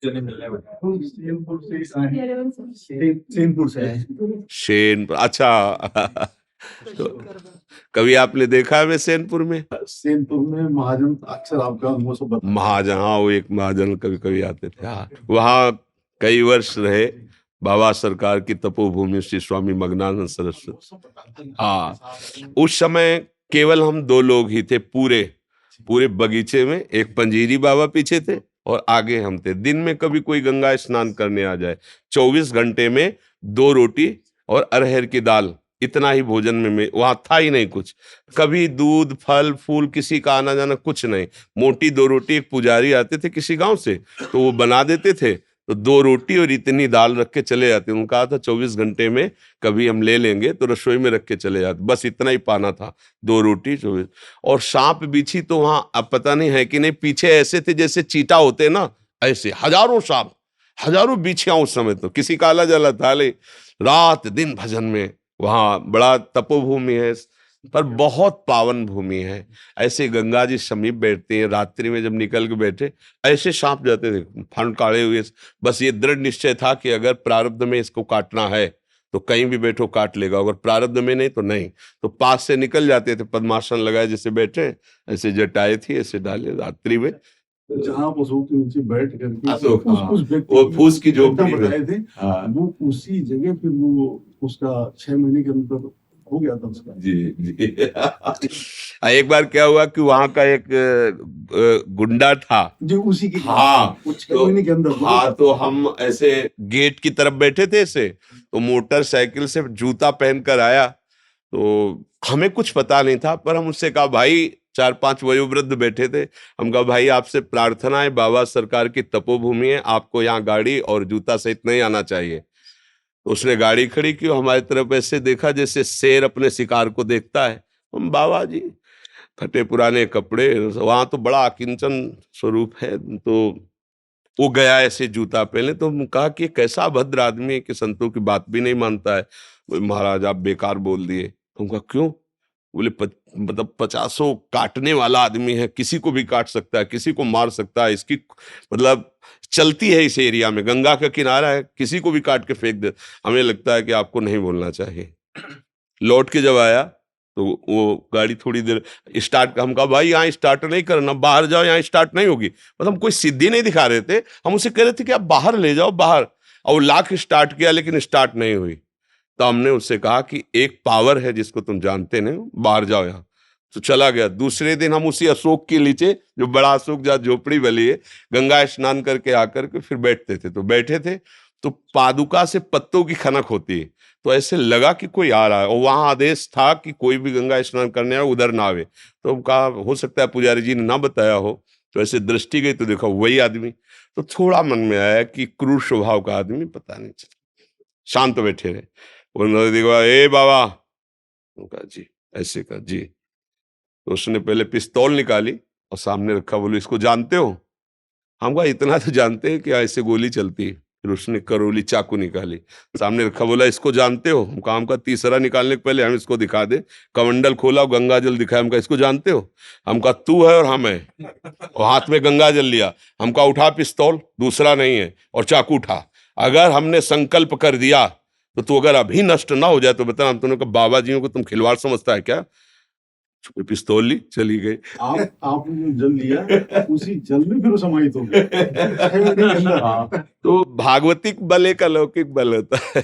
चने मिलने वाले हैं। सेनपुर से सेनपुर से है। सेनपुर, अच्छा। तो कभी आपने देखा है वे सेनपुर में? सेनपुर में महाजन अक्सर आपका वो सब बता महाजन, हाँ, वो एक महाजन कभी कभी आते थे। हाँ, वहाँ कई वर्ष रहे। बाबा सरकार की तपोभूमि श्री स्वामी मगनानंद सरस्वती। हाँ, उस समय केवल हम दो लोग ही थे पूरे पूरे बगीचे में। एक पंजीरी बाबा पीछे थे और आगे हम थे। दिन में कभी कोई गंगा स्नान करने आ जाए, 24 घंटे में 2 रोटी और अरहर की दाल, इतना ही भोजन में वहां था ही नहीं कुछ। कभी दूध फल फूल किसी का आना जाना कुछ नहीं। मोटी 2 रोटी, एक पुजारी आते थे किसी गांव से तो वो बना देते थे, तो 2 रोटी और इतनी दाल रख के चले जाते। उन्होंने कहा था 24 घंटे में कभी हम ले लेंगे तो रसोई में रख के चले जाते, बस इतना ही पाना था, 2 रोटी 24। और सांप बिच्छी तो वहां अब पता नहीं है कि नहीं, पीछे ऐसे थे जैसे चीता होते ना, ऐसे हजारों सांप, हजारों बिच्छियां। उस समय तो किसी का आला जला था, ले रात दिन भजन में। वहाँ बड़ा तपोभूमि है पर बहुत पावन भूमि है। ऐसे गंगा जी समीप बैठते हैं, रात्रि में जब निकल के बैठे ऐसे सांप जाते थे फन काढ़े हुए। बस ये दृढ़ निश्चय था कि अगर प्रारब्ध में इसको काटना है तो कहीं भी बैठो काट लेगा, अगर प्रारब्ध में नहीं तो नहीं। तो पास से निकल जाते थे, पद्मासन लगाए जैसे बैठे, ऐसे जटाए थी, ऐसे डाले रात्रि में। जहाँ पशु के नीचे बैठ करके अशोक, उस व्यक्ति वो फूस की झोपड़ी में। बताए थे, वो उसी जगह फिर वो उसका 6 महीने के अंदर हो गया था उसका। जी जी। एक बार क्या हुआ कि वहां का एक गुंडा था जो उसी की, हाँ, वो 6 महीने के अंदर। हाँ, तो हम ऐसे गेट की तरफ बैठे थे ऐसे, तो मोटरसाइकिल से जूता पहनकर आया। तो हमें कुछ पता नहीं था, पर हम उससे कहा, भाई 4-5 वयोवृद्ध बैठे थे, हम कहा भाई आपसे प्रार्थना है, बाबा सरकार की तपोभूमि है, आपको यहाँ गाड़ी और जूता सहित नहीं आना चाहिए। तो उसने गाड़ी खड़ी की, हमारी तरफ ऐसे देखा जैसे शेर अपने शिकार को देखता है। हम बाबा जी फटे पुराने कपड़े, वहां तो बड़ा अकिंचन स्वरूप है। तो वो गया ऐसे जूता पहने, तो हम कहा कि कैसा अभद्र आदमी है कि संतों की बात भी नहीं मानता है। बोले महाराज आप बेकार बोल दिए। हम कहा क्यों? बोले मतलब 50 काटने वाला आदमी है, किसी को भी काट सकता है, किसी को मार सकता है, इसकी मतलब चलती है इस एरिया में, गंगा का किनारा है, किसी को भी काट के फेंक दे। हमें लगता है कि आपको नहीं बोलना चाहिए। लौट के जब आया तो वो गाड़ी थोड़ी देर स्टार्ट, हम कहा भाई यहाँ स्टार्ट नहीं करना, बाहर जाओ, यहाँ स्टार्ट नहीं होगी। मतलब हम कोई सिद्धि नहीं दिखा रहे थे, हम उसे कह रहे थे कि आप बाहर ले जाओ बाहर। और वो लाख स्टार्ट किया लेकिन स्टार्ट नहीं हुई। तो हमने उससे कहा कि एक पावर है जिसको तुम जानते नहीं, बाहर जाओ यहाँ। तो चला गया। दूसरे दिन हम उसी अशोक के नीचे, जो बड़ा अशोक जहाँ झोपड़ी वाली है, गंगा स्नान करके आकर के फिर बैठते थे। तो बैठे थे तो पादुका से पत्तों की खनक होती है, तो ऐसे लगा कि कोई आ रहा है, और वहां आदेश था कि कोई भी गंगा स्नान करने आए उधर ना आवे। तो कहा हो सकता है पुजारी जी ने ना बताया हो। तो ऐसे दृष्टि गई तो देखा वही आदमी। तो थोड़ा मन में आया कि क्रूर स्वभाव का आदमी, पता नहीं चला। शांत बैठे रहे। उन्होंने देखा, ए बाबा, कहा जी, ऐसे कहा जी। तो उसने पहले पिस्तौल निकाली और सामने रखा, बोले इसको जानते हो? हम कहा इतना तो जानते हैं कि ऐसे गोली चलती है। फिर उसने करोली चाकू निकाली, सामने रखा, बोला इसको जानते हो? हम कहा, हमका तीसरा निकालने के पहले हम इसको दिखा दे। कमंडल खोला और गंगा जल दिखाया। हम कहा इसको जानते हो? हम कहा तू है और हम है। और हाथ में गंगा जल लिया। हम कहा उठा पिस्तौल, दूसरा नहीं है, और चाकू उठा। अगर हमने संकल्प कर दिया तो तू अगर अभी नष्ट ना हो जाए तो बता। हम तुमने कहा बाबा जियों को तुम खिलवाड़ समझता है क्या? पिस्तौल ली, चली गई। आपने जल लिया, उसी जल में फिर वो समाहित हो गया। तो भागवतिक बल एक अलौकिक बल होता है।